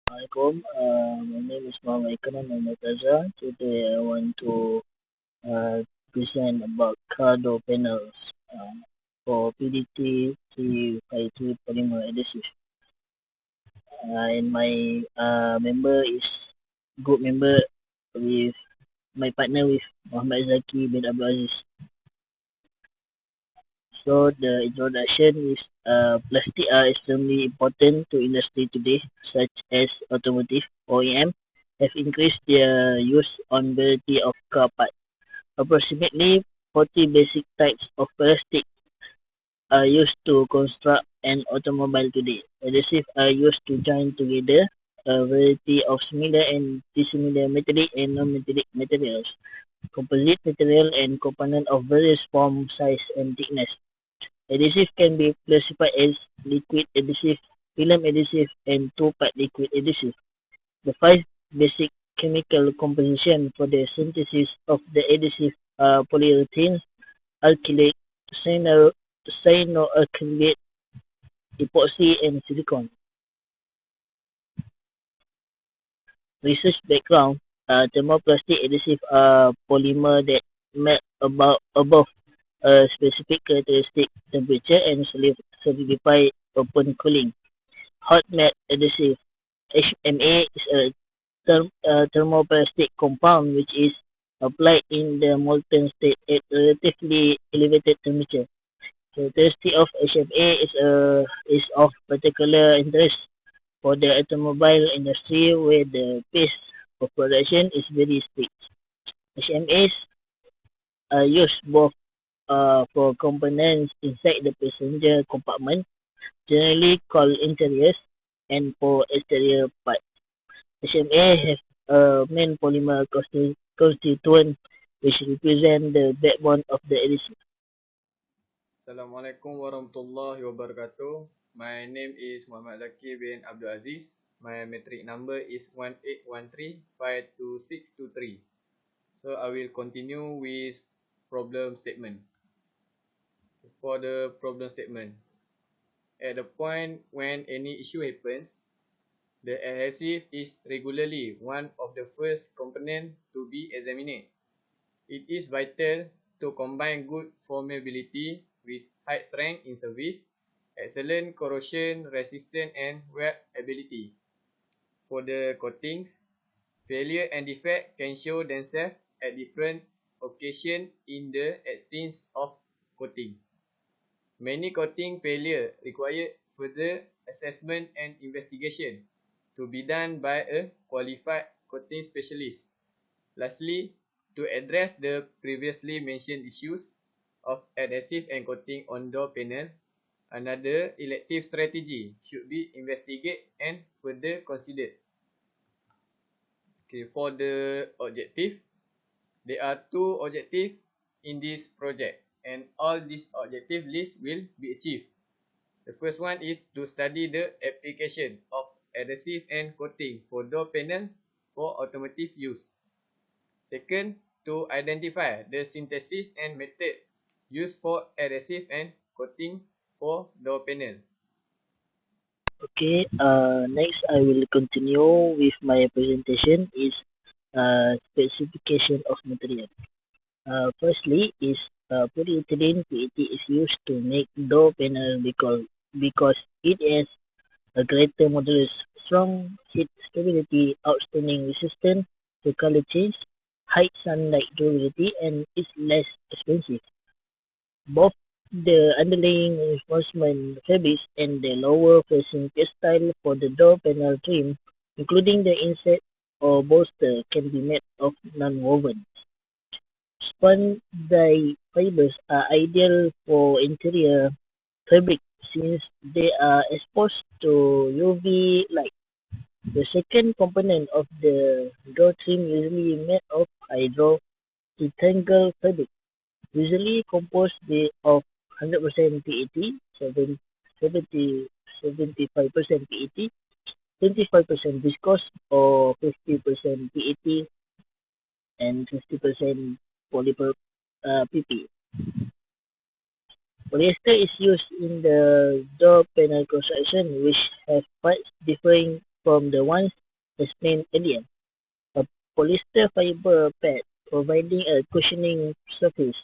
Assalamualaikum. My name is Muhammad Ikanan Mumtaza. Today I want to uh, present about car door panels for PDT 353 Polymer Adhesive. And my member is group member with my partner with Muhammad Zaki bin Abdul Aziz. So the introduction is plastic are extremely important to industry today, such as automotive OEM, have increased their use on variety of car parts. Approximately 40 basic types of plastic are used to construct an automobile today. Adhesives are used to join together a variety of similar and dissimilar metallic and non-metallic materials, composite material and component of various form, size and thickness. Adhesive can be classified as liquid adhesive, film adhesive, and two-part liquid adhesive. The five basic chemical composition for the synthesis of the adhesive are polyurethane, alkylate, cyanoacrylate, epoxy, and silicone. Research background: thermoplastic adhesive are polymer that melt above a specific characteristic temperature and solidify upon cooling. Hot melt adhesive HMA is a thermoplastic compound which is applied in the molten state at relatively elevated temperature. Characteristic of HMA is of particular interest for the automobile industry where the pace of production is very strict. HMAs are used both for components inside the passenger compartment, generally called interiors, and for exterior parts. HMA has a main polymer constituent which represent the backbone of the adhesive. Assalamualaikum warahmatullahi wabarakatuh. My name is Muhammad Zaki bin Abdul Aziz. My metric number is 1813522623. So I will continue with problem statement. For the problem statement, at the point when any issue happens, the adhesive is regularly one of the first components to be examined. It is vital to combine good formability with high strength in service, excellent corrosion resistance and wear ability. For the coatings, failure and defect can show themselves at different occasions in the extent of coating. Many coating failure require further assessment and investigation to be done by a qualified coating specialist. Lastly, to address the previously mentioned issues of adhesive and coating on door panel, another elective strategy should be investigated and further considered. Okay, for the objective, there are two objectives in this project and all these objective list will be achieved. The first one is to study the application of adhesive and coating for door panel for automotive use. Second, to identify the synthesis and method used for adhesive and coating for door panel. Okay, next I will continue with my presentation is specification of material. Firstly is polyethylene PET is used to make door panel because it has a greater modulus, strong heat stability, outstanding resistance to color change, high sunlight durability, and is less expensive. Both the underlying reinforcement fabrics and the lower facing textile for the door panel trim, including the inset or bolster, can be made of non-woven. Spun dye fibers are ideal for interior fabric since they are exposed to UV light. The second component of the door trim usually made of hydrodetangled fabric, usually composed of 100% PET, 75% PET, 25% viscose or 50% PET, and 50% polyper PP. Polyester is used in the door panel construction which have parts differing from the ones explained earlier. A polyester fiber pad providing a cushioning surface,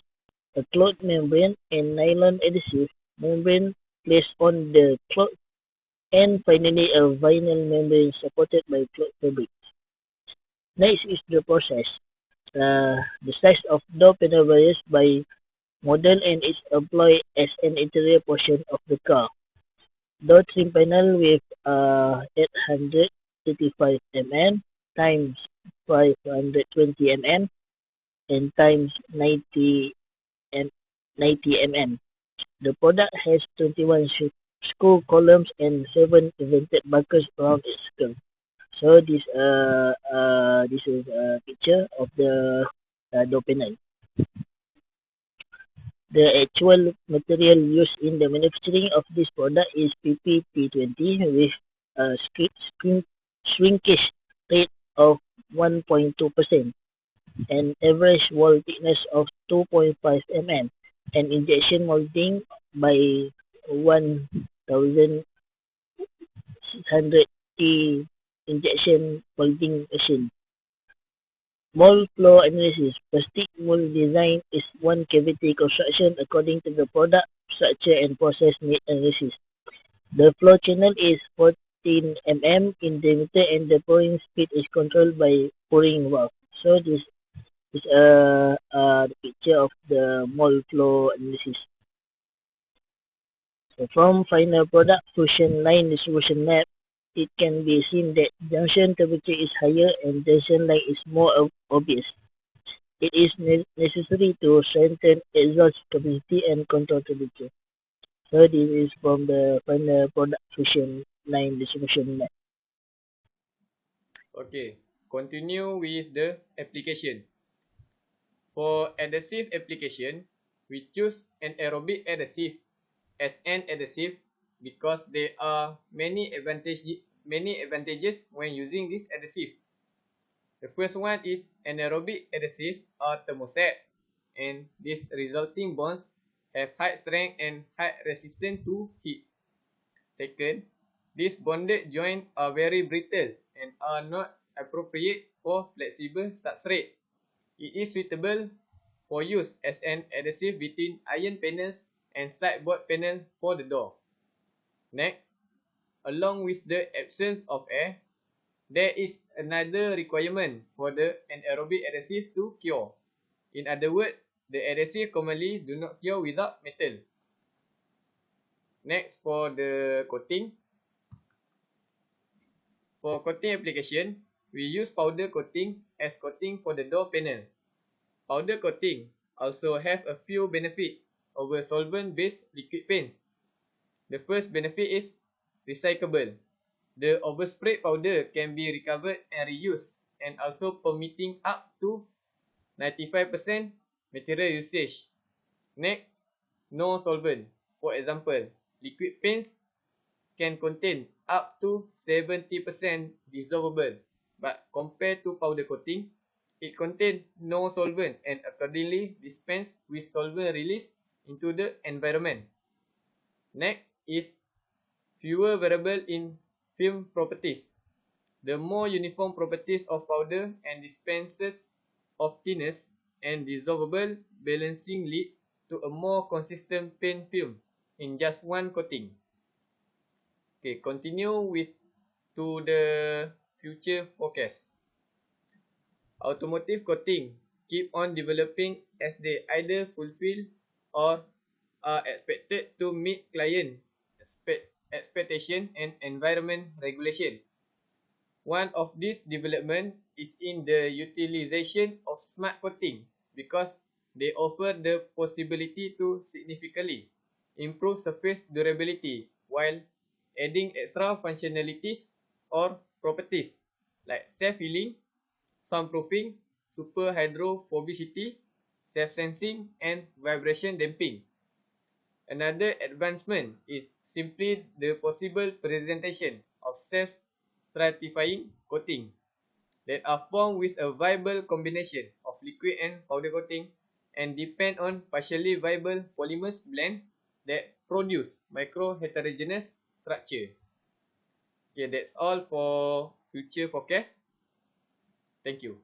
a cloth membrane, and nylon adhesive membrane placed on the cloth, and finally a vinyl membrane supported by cloth fabric. Next is the process. The size of door panel varies by model and is employed as an interior portion of the car. Door trim panel with 835 mm times 520 mm and times 90 mm. The product has 21 screw columns and 7 indented buckles around its skull. So this is a picture of the door panel. The actual material used in the manufacturing of this product is PP-P20 with a shrinkage rate of 1.2%, an average wall thickness of 2.5 mm, and injection molding by 1600 injection molding machine. Mold flow analysis. Plastic mold design is one cavity construction according to the product structure and process need analysis. The flow channel is 14 mm in diameter and the pouring speed is controlled by pouring valve. So this is the picture of the mold flow analysis. So from final product fusion line distribution map, it can be seen that junction temperature is higher and junction line is more obvious. It is necessary to strengthen exhaust capacity and control temperature. So this is from the final product fusion line distribution map. Okay, continue with the application. For adhesive application, we choose an aerobic adhesive as an adhesive because there are many advantages when using this adhesive. The first one is anaerobic adhesive or thermosets, and these resulting bonds have high strength and high resistance to heat. Second, these bonded joints are very brittle and are not appropriate for flexible substrate. It is suitable for use as an adhesive between iron panels and sideboard panel for the door. Next, along with the absence of air, there is another requirement for the anaerobic adhesive to cure. In other words, the adhesive commonly do not cure without metal. Next, for the coating. For coating application, we use powder coating as coating for the door panel. Powder coating also have a few benefits over solvent-based liquid paints. The first benefit is recyclable. The oversprayed powder can be recovered and reused, and also permitting up to 95% material usage. Next, no solvent. For example, liquid paints can contain up to 70% dissolvable, but compared to powder coating, it contains no solvent and accordingly dispense with solvent release into the environment. Next is fewer variable in film properties. The more uniform properties of powder and dispensers of thinness and dissolvable balancing lead to a more consistent paint film in just one coating. Okay, continue with to the future forecast. Automotive coating keep on developing as they either fulfill or are expected to meet client expectation and environment regulation. One of these development is in the utilization of smart coating because they offer the possibility to significantly improve surface durability while adding extra functionalities or properties like self-healing, soundproofing, super hydrophobicity, self-sensing, and vibration damping. Another advancement is simply the possible presentation of self-stratifying coating that are formed with a viable combination of liquid and powder coating and depend on partially viable polymers blend that produce micro-heterogeneous structure. Okay, that's all for future forecast. Thank you.